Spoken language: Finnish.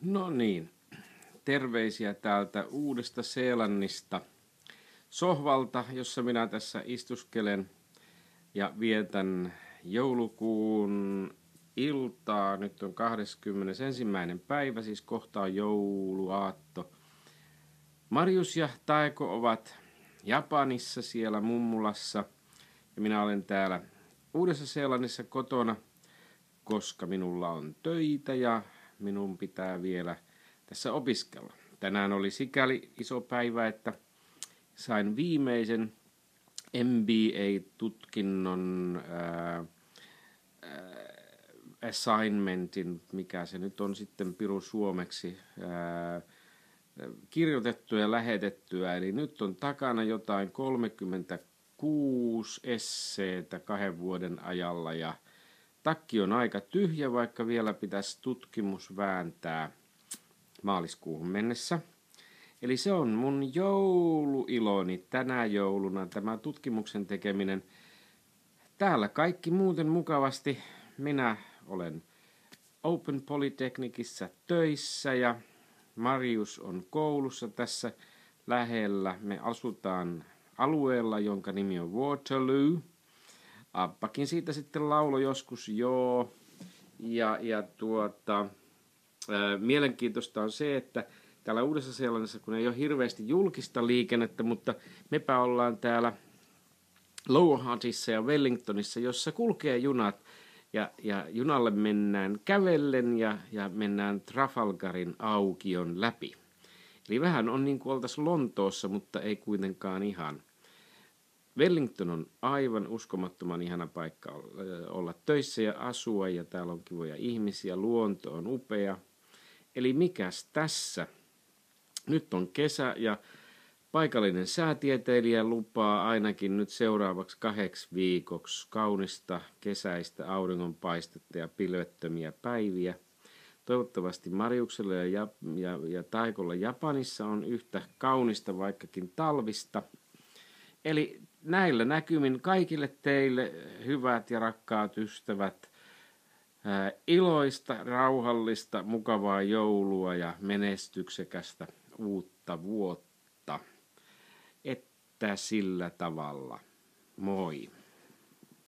No niin, terveisiä täältä Uudesta-Seelannista sohvalta, jossa minä tässä istuskelen ja vietän joulukuun iltaa. Nyt on 21. päivä, siis kohta on jouluaatto. Marius ja Taeko ovat Japanissa siellä mummulassa ja minä olen täällä Uudessa-Seelannissa kotona, koska minulla on töitä ja minun pitää vielä tässä opiskella. Tänään oli sikäli iso päivä, että sain viimeisen MBA-tutkinnon assignmentin, mikä se nyt on sitten piru suomeksi, kirjoitettua ja lähetettyä. Eli nyt on takana jotain 36 esseetä 2 vuoden ajalla ja takki on aika tyhjä, vaikka vielä pitäisi tutkimus vääntää maaliskuuhun mennessä. Eli se on mun jouluiloni tänä jouluna, tämä tutkimuksen tekeminen. Täällä kaikki muuten mukavasti. Minä olen Open Polytechnicissa töissä ja Marius on koulussa tässä lähellä. Me asutaan alueella, jonka nimi on Waterloo. Appakin siitä sitten laulo joskus, joo. Mielenkiintoista on se, että täällä Uudessa-Seelannissa, kun ei ole hirveästi julkista liikennettä, mutta mepä ollaan täällä Lower Huttissa ja Wellingtonissa, jossa kulkee junat. Ja junalle mennään kävellen ja mennään Trafalgarin aukion läpi. Eli vähän on niin kuin oltaisiin Lontoossa, mutta ei kuitenkaan ihan. Wellington on aivan uskomattoman ihana paikka olla töissä ja asua, ja täällä on kivoja ihmisiä, luonto on upea. Eli mikäs tässä? Nyt on kesä ja paikallinen säätieteilijä lupaa ainakin nyt seuraavaksi 2 viikoksi kaunista kesäistä auringonpaistetta ja pilvettömiä päiviä. Toivottavasti Mariuksella ja Taikolla Japanissa on yhtä kaunista vaikkakin talvista. Eli näillä näkymin kaikille teille, hyvät ja rakkaat ystävät, iloista, rauhallista, mukavaa joulua ja menestyksekästä uutta vuotta. Että sillä tavalla. Moi.